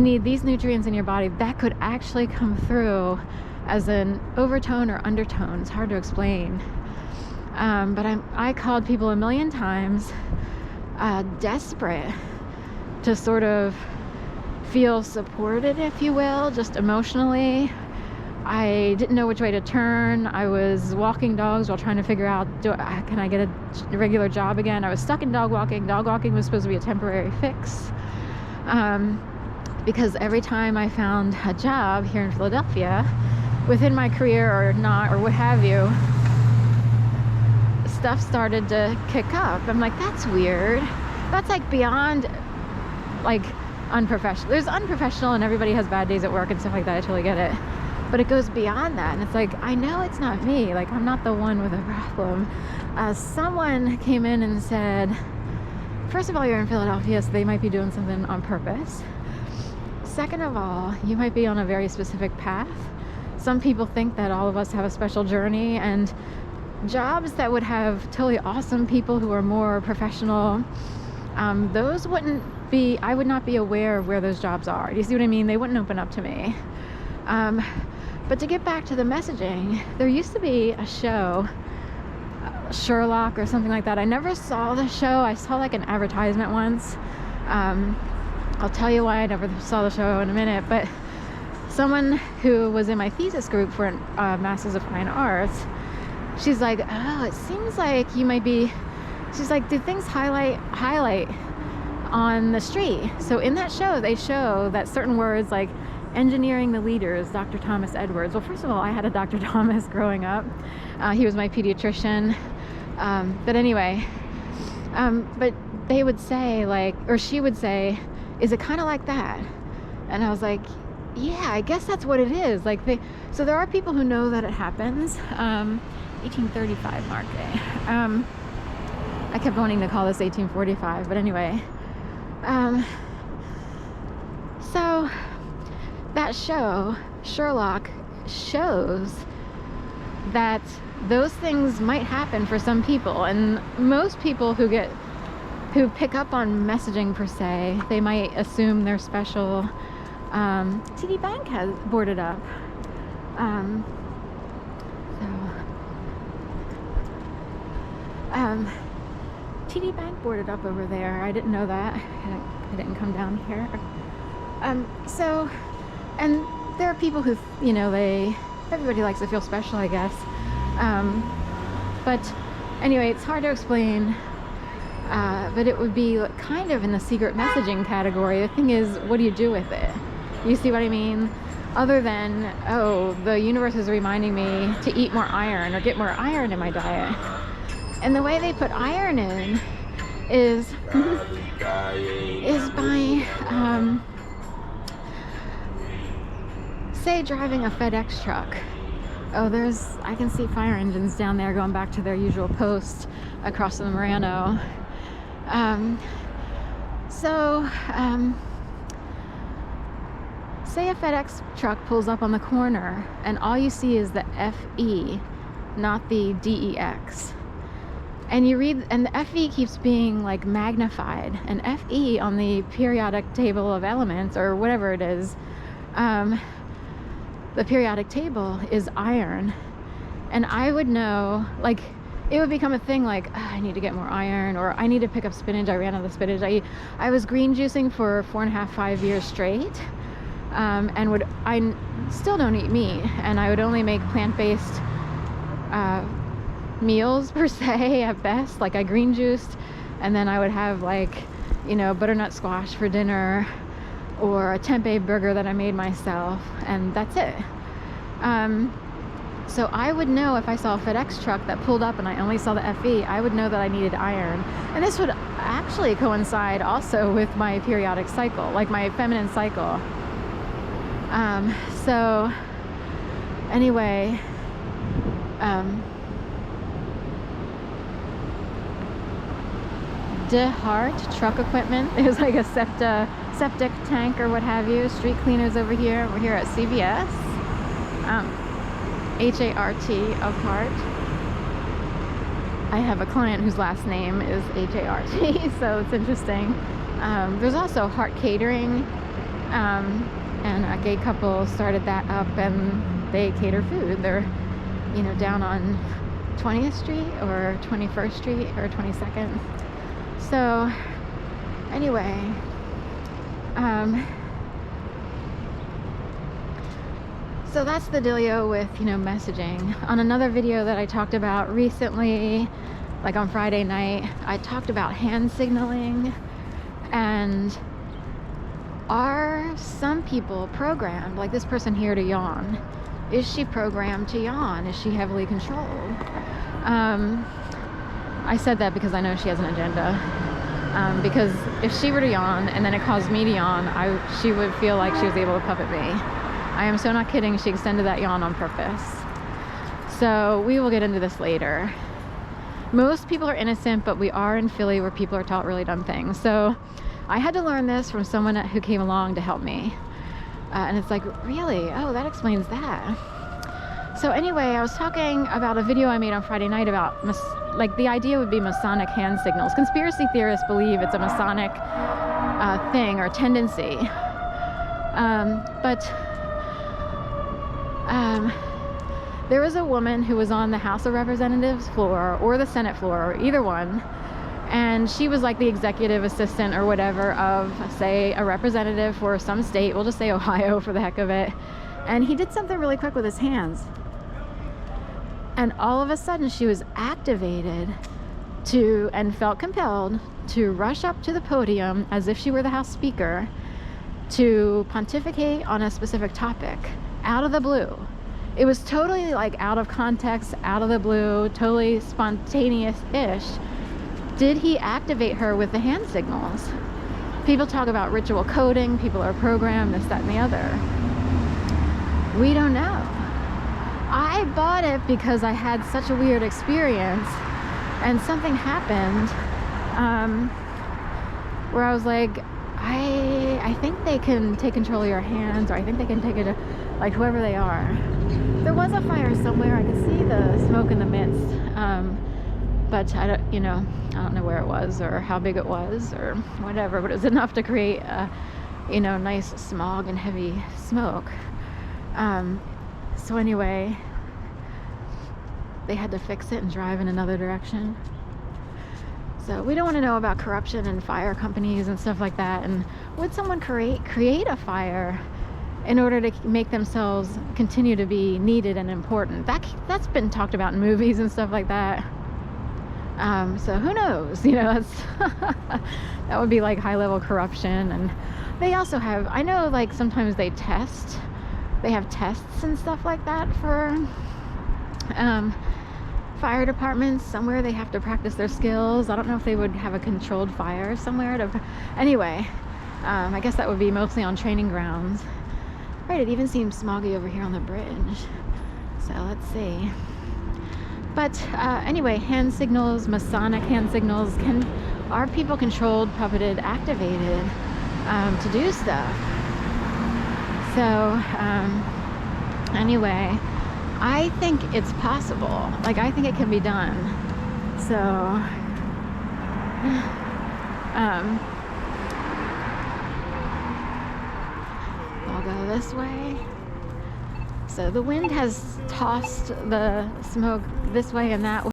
need these nutrients in your body, that could actually come through as an overtone or undertone. It's hard to explain. But I called people a million times, desperate to sort of feel supported, if you will, just emotionally. I didn't know which way to turn. I was walking dogs while trying to figure out, can I get a regular job again? I was stuck in dog walking. Dog walking was supposed to be a temporary fix. Because every time I found a job here in Philadelphia, within my career or not, or what have you, stuff started to kick up. I'm like, that's weird. That's like beyond like unprofessional. There's unprofessional and everybody has bad days at work and stuff like that. I totally get it. But it goes beyond that. And it's like, I know it's not me. Like, I'm not the one with a problem. Someone came in and said, first of all, you're in Philadelphia, so they might be doing something on purpose. Second of all, you might be on a very specific path. Some people think that all of us have a special journey, and jobs that would have totally awesome people who are more professional, those wouldn't be, I would not be aware of where those jobs are. Do you see what I mean? They wouldn't open up to me. But to get back to the messaging, there used to be a show, Sherlock or something like that. I never saw the show. I saw like an advertisement once. I'll tell you why I never saw the show in a minute, but someone who was in my thesis group for Masters of Fine Arts, she's like, oh, it seems like you might be, she's like, do things highlight on the street? So in that show, they show that certain words like engineering the leaders, Dr. Thomas Edwards. Well, first of all, I had a Dr. Thomas growing up. He was my pediatrician. But anyway, but they would say like, or she would say, is it kind of like that? And I was like, yeah, I guess that's what it is. Like so there are people who know that it happens. 1835 mark day. I kept wanting to call this 1845, but anyway. So that show, Sherlock, shows that those things might happen for some people, and most people who pick up on messaging per se, they might assume they're special. TD Bank has boarded up. TD Bank boarded up over there. I didn't know that. I didn't come down here. So, and there are people who, you know, everybody likes to feel special, I guess. But anyway, it's hard to explain. But it would be kind of in the secret messaging category. The thing is, what do you do with it? You see what I mean? Other than, oh, the universe is reminding me to eat more iron or get more iron in my diet. And the way they put iron in is by, say, driving a FedEx truck. Oh, I can see fire engines down there going back to their usual post across the Morano. Say a FedEx truck pulls up on the corner and all you see is the FE, not the DEX. And you read, and the FE keeps being like magnified, and FE on the periodic table of elements or whatever it is, the periodic table is iron. And I would know, like, it would become a thing like, oh, I need to get more iron, or I need to pick up spinach. I ran out of spinach. I was green juicing for 4.5-5 years straight, and I still don't eat meat, and I would only make plant-based meals per se at best. Like, I green juiced, and then I would have, like, you know, butternut squash for dinner, or a tempeh burger that I made myself, and that's it. So I would know if I saw a FedEx truck that pulled up and I only saw the FE, I would know that I needed iron. And this would actually coincide also with my periodic cycle, like my feminine cycle. So anyway, De Hart truck equipment. It was like a septic tank or what have you. Street cleaners over here. We're here at CVS. H-A-R-T of Hart. I have a client whose last name is H-A-R-T, so it's interesting. There's also Hart Catering. And a gay couple started that up, and they cater food. They're, you know, down on 20th Street or 21st Street or 22nd. So anyway, so that's the dealio with, you know, messaging. On another video that I talked about recently, like on Friday night, I talked about hand signaling. And are some people programmed, like this person here, to yawn? Is she programmed to yawn? Is she heavily controlled? I said that because I know she has an agenda. Because if she were to yawn and then it caused me to yawn, she would feel like she was able to puppet me. I am so not kidding. She extended that yawn on purpose. So we will get into this later. Most people are innocent, but we are in Philly where people are taught really dumb things. So I had to learn this from someone who came along to help me. And it's like, really? Oh, that explains that. So anyway, I was talking about a video I made on Friday night about, like, the idea would be Masonic hand signals. Conspiracy theorists believe it's a Masonic thing or tendency. But there was a woman who was on the House of Representatives floor or the Senate floor, or either one, and she was like the executive assistant or whatever of, say, a representative for some state. We'll just say Ohio for the heck of it. And he did something really quick with his hands. And all of a sudden she was activated to, and felt compelled to rush up to the podium as if she were the House Speaker to pontificate on a specific topic out of the blue. It was totally like out of context, out of the blue, totally spontaneous-ish. Did he activate her with the hand signals? People talk about ritual coding, people are programmed, this, that, and the other. We don't know. I bought it because I had such a weird experience and something happened where I was like, I think they can take control of your hands, or I think they can take it, like, whoever they are. There was a fire somewhere. I could see the smoke in the midst, but I don't know where it was or how big it was or whatever, but it was enough to create a, nice smog and heavy smoke. So anyway, they had to fix it and drive in another direction. So we don't want to know about corruption and fire companies and stuff like that. And would someone create a fire in order to make themselves continue to be needed and important? That's been talked about in movies and stuff like that. So who knows? That's that would be like high-level corruption. And they also have, I know, like, sometimes they have tests and stuff like that for fire departments. Somewhere they have to practice their skills. I don't know if they would have a controlled fire somewhere anyway, I guess that would be mostly on training grounds. Right, it even seems smoggy over here on the bridge. So let's see. But anyway, hand signals, Masonic hand signals, are people controlled, puppeted, activated to do stuff? So anyway, I think it's possible. Like, I think it can be done. So I'll go this way. So the wind has tossed the smoke this way and that way.